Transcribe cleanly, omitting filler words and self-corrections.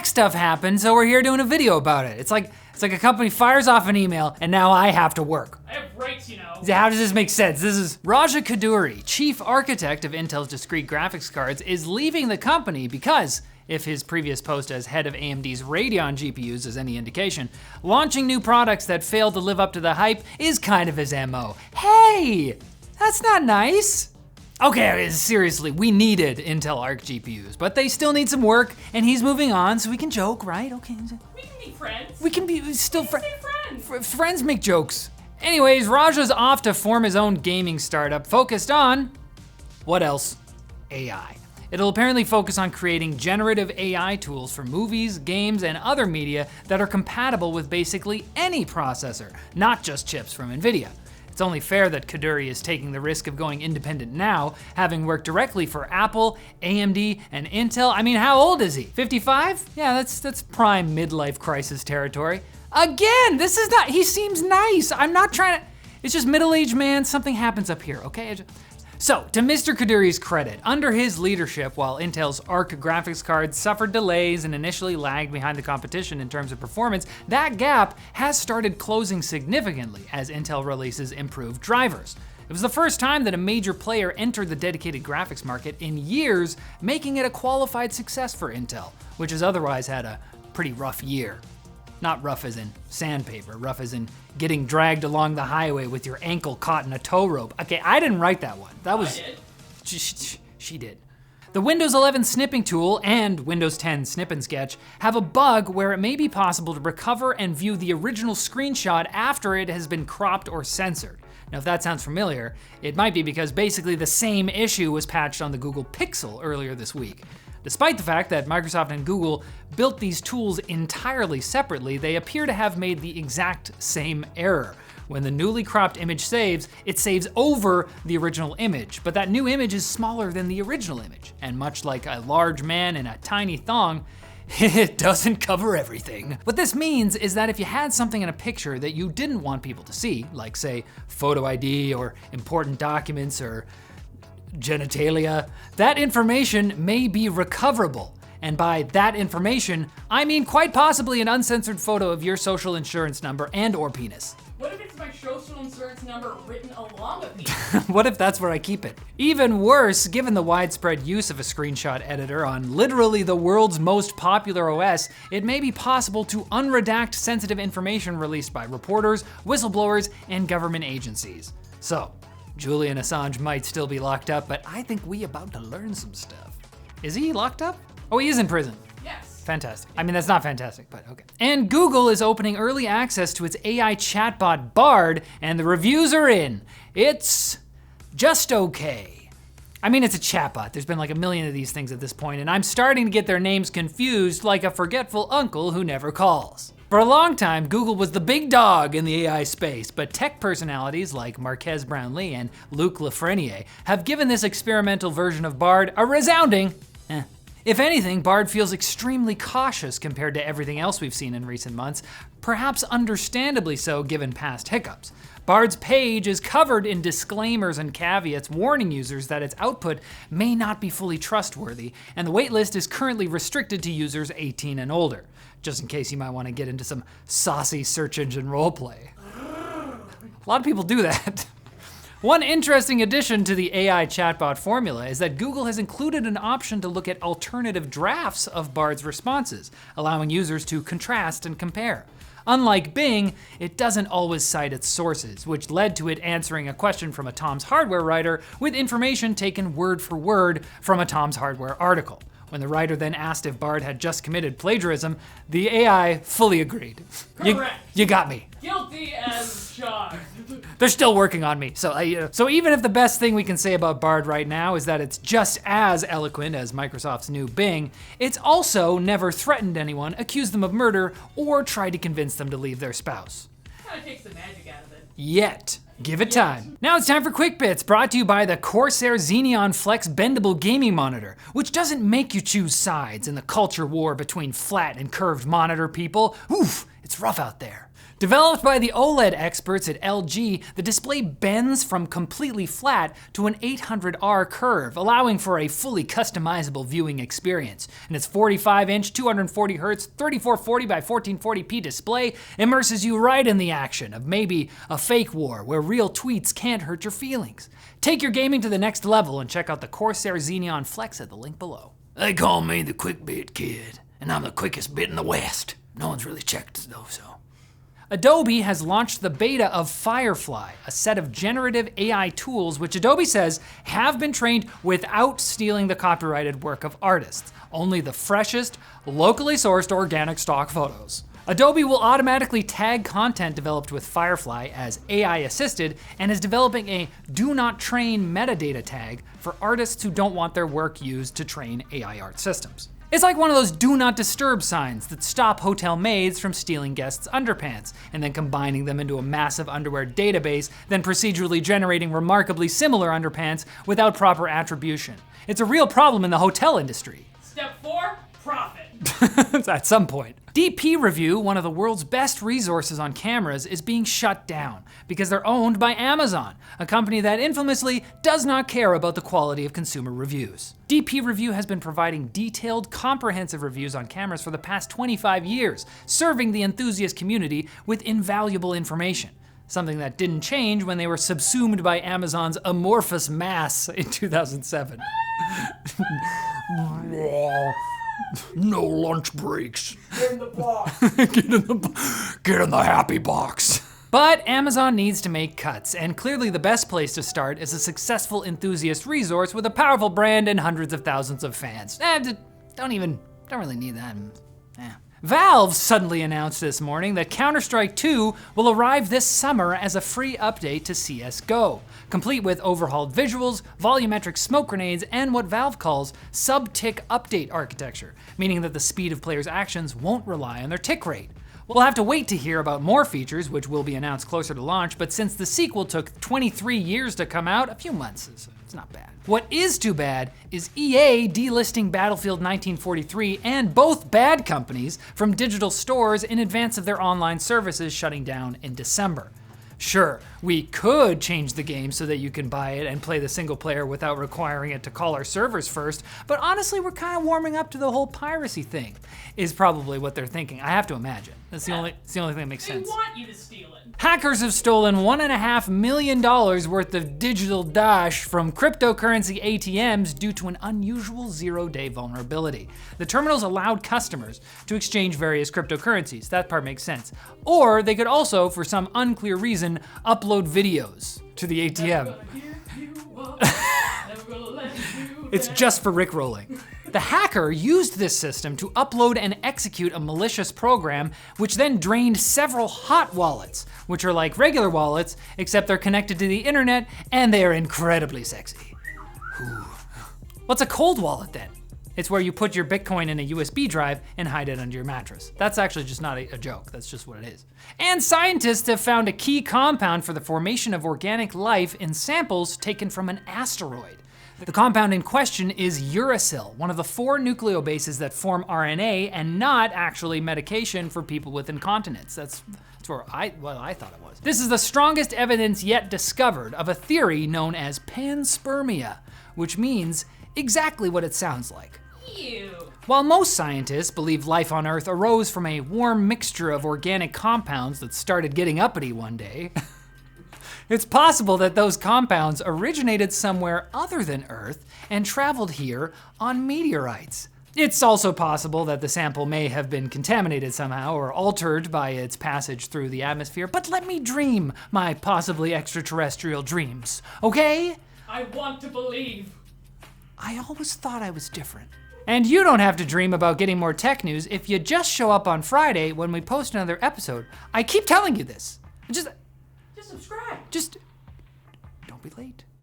hack stuff happened, so we're here doing a video about it. It's like a company fires off an email and now I have to work. I have rights, you know. How does this make sense? This is Raja Koduri, chief architect of Intel's discrete graphics cards, is leaving the company because, if his previous post as head of AMD's Radeon GPUs is any indication, launching new products that fail to live up to the hype is kind of his MO. Hey, that's not nice. Okay, seriously, we needed Intel Arc GPUs, but they still need some work, and he's moving on, so we can joke, right? Okay. We can be friends. We can be still friends. Friends make jokes. Anyways, Raja's off to form his own gaming startup focused on, what else? AI. It'll apparently focus on creating generative AI tools for movies, games, and other media that are compatible with basically any processor, not just chips from NVIDIA. It's only fair that Koduri is taking the risk of going independent now, having worked directly for Apple, AMD, and Intel. I mean, how old is he? 55? Yeah, that's prime midlife crisis territory. Again, this is not, he seems nice. I'm not trying to, it's just middle-aged man, something happens up here, okay? So, to Mr. Koduri's credit, under his leadership, while Intel's Arc graphics cards suffered delays and initially lagged behind the competition in terms of performance, that gap has started closing significantly as Intel releases improved drivers. It was the first time that a major player entered the dedicated graphics market in years, making it a qualified success for Intel, which has otherwise had a pretty rough year. Not rough as in sandpaper, rough as in getting dragged along the highway with your ankle caught in a tow rope. Okay, I didn't write that one. That was, I did. She did. The Windows 11 snipping tool and Windows 10 Snip and Sketch have a bug where it may be possible to recover and view the original screenshot after it has been cropped or censored. Now, if that sounds familiar, it might be because basically the same issue was patched on the Google Pixel earlier this week. Despite the fact that Microsoft and Google built these tools entirely separately, they appear to have made the exact same error. When the newly cropped image saves, it saves over the original image, but that new image is smaller than the original image. And much like a large man in a tiny thong, it doesn't cover everything. What this means is that if you had something in a picture that you didn't want people to see, like say photo ID or important documents or genitalia, that information may be recoverable. And by that information, I mean quite possibly an uncensored photo of your social insurance number and or penis. What if it's my social insurance number written along with me? What if that's where I keep it? Even worse, given the widespread use of a screenshot editor on literally the world's most popular OS, it may be possible to unredact sensitive information released by reporters, whistleblowers, and government agencies. So, Julian Assange might still be locked up, but I think we about to learn some stuff. Is he locked up? Oh, he is in prison. Yes. Fantastic. I mean, that's not fantastic, but okay. And Google is opening early access to its AI chatbot Bard, and the reviews are in. It's just okay. I mean, it's a chatbot. There's been like a million of these things at this point, and I'm starting to get their names confused like a forgetful uncle who never calls. For a long time, Google was the big dog in the AI space, but tech personalities like Marques Brownlee and Luc Lafreniere have given this experimental version of Bard a resounding eh. If anything, Bard feels extremely cautious compared to everything else we've seen in recent months, perhaps understandably so given past hiccups. Bard's page is covered in disclaimers and caveats warning users that its output may not be fully trustworthy, and the waitlist is currently restricted to users 18 and older, just in case you might want to get into some saucy search engine roleplay. A lot of people do that. One interesting addition to the AI chatbot formula is that Google has included an option to look at alternative drafts of Bard's responses, allowing users to contrast and compare. Unlike Bing, it doesn't always cite its sources, which led to it answering a question from a Tom's Hardware writer with information taken word for word from a Tom's Hardware article. When the writer then asked if Bard had just committed plagiarism, the AI fully agreed. Correct. You got me. Guilty as charged. They're still working on me. So even if the best thing we can say about Bard right now is that it's just as eloquent as Microsoft's new Bing, it's also never threatened anyone, accused them of murder, or tried to convince them to leave their spouse. Kind of takes the magic out of it. Yet. Give it time. Now it's time for Quick Bits, brought to you by the Corsair Xeneon Flex Bendable Gaming Monitor, which doesn't make you choose sides in the culture war between flat and curved monitor people. Oof, It's rough out there. Developed by the OLED experts at LG, the display bends from completely flat to an 800R curve, allowing for a fully customizable viewing experience. And its 45-inch, 240Hz, 3440 by 1440p display immerses you right in the action of maybe a fake war where real tweets can't hurt your feelings. Take your gaming to the next level and check out the Corsair Xeneon Flex at the link below. They call me the quick bit kid, and I'm the quickest bit in the West. No one's really checked though, so. Adobe has launched the beta of Firefly, a set of generative AI tools which Adobe says have been trained without stealing the copyrighted work of artists, only the freshest, locally sourced organic stock photos. Adobe will automatically tag content developed with Firefly as AI assisted and is developing a do not train metadata tag for artists who don't want their work used to train AI art systems. It's like one of those do not disturb signs that stop hotel maids from stealing guests' underpants and then combining them into a massive underwear database, then procedurally generating remarkably similar underpants without proper attribution. It's a real problem in the hotel industry. Step 4, profit. At some point. DPReview, one of the world's best resources on cameras, is being shut down because they're owned by Amazon, a company that infamously does not care about the quality of consumer reviews. DPReview has been providing detailed, comprehensive reviews on cameras for the past 25 years, serving the enthusiast community with invaluable information. Something that didn't change when they were subsumed by Amazon's amorphous mass in 2007. No lunch breaks. Get in the box. Get in the happy box. But Amazon needs to make cuts, and clearly the best place to start is a successful enthusiast resource with a powerful brand and hundreds of thousands of fans. Don't really need that. Valve suddenly announced this morning that Counter-Strike 2 will arrive this summer as a free update to CSGO, complete with overhauled visuals, volumetric smoke grenades, and what Valve calls sub-tick update architecture, meaning that the speed of players' actions won't rely on their tick rate. We'll have to wait to hear about more features, which will be announced closer to launch, but since the sequel took 23 years to come out, a few months it's not bad. What is too bad is EA delisting Battlefield 1943 and both bad companies from digital stores in advance of their online services shutting down in December. Sure, we could change the game so that you can buy it and play the single player without requiring it to call our servers first, but honestly, we're kind of warming up to the whole piracy thing, is probably what they're thinking. I have to imagine. That's the only thing that makes sense. They want you to steal it. Hackers have stolen $1.5 million worth of digital Dash from cryptocurrency ATMs due to an unusual zero-day vulnerability. The terminals allowed customers to exchange various cryptocurrencies. That part makes sense. Or they could also, for some unclear reason, upload videos to the ATM. It's just for rickrolling. The hacker used this system to upload and execute a malicious program, which then drained several hot wallets, which are like regular wallets, except they're connected to the internet and they are incredibly sexy. Whew. What's a cold wallet then? It's where you put your Bitcoin in a USB drive and hide it under your mattress. That's actually just not a joke, that's just what it is. And scientists have found a key compound for the formation of organic life in samples taken from an asteroid. The compound in question is uracil, one of the 4 nucleobases that form RNA and not actually medication for people with incontinence. That's what I thought it was. This is the strongest evidence yet discovered of a theory known as panspermia, which means exactly what it sounds like. Ew. While most scientists believe life on Earth arose from a warm mixture of organic compounds that started getting uppity one day, it's possible that those compounds originated somewhere other than Earth and traveled here on meteorites. It's also possible that the sample may have been contaminated somehow or altered by its passage through the atmosphere, but let me dream my possibly extraterrestrial dreams, okay? I want to believe. I always thought I was different. And you don't have to dream about getting more tech news if you just show up on Friday when we post another episode. I keep telling you this. Just subscribe. Just don't be late.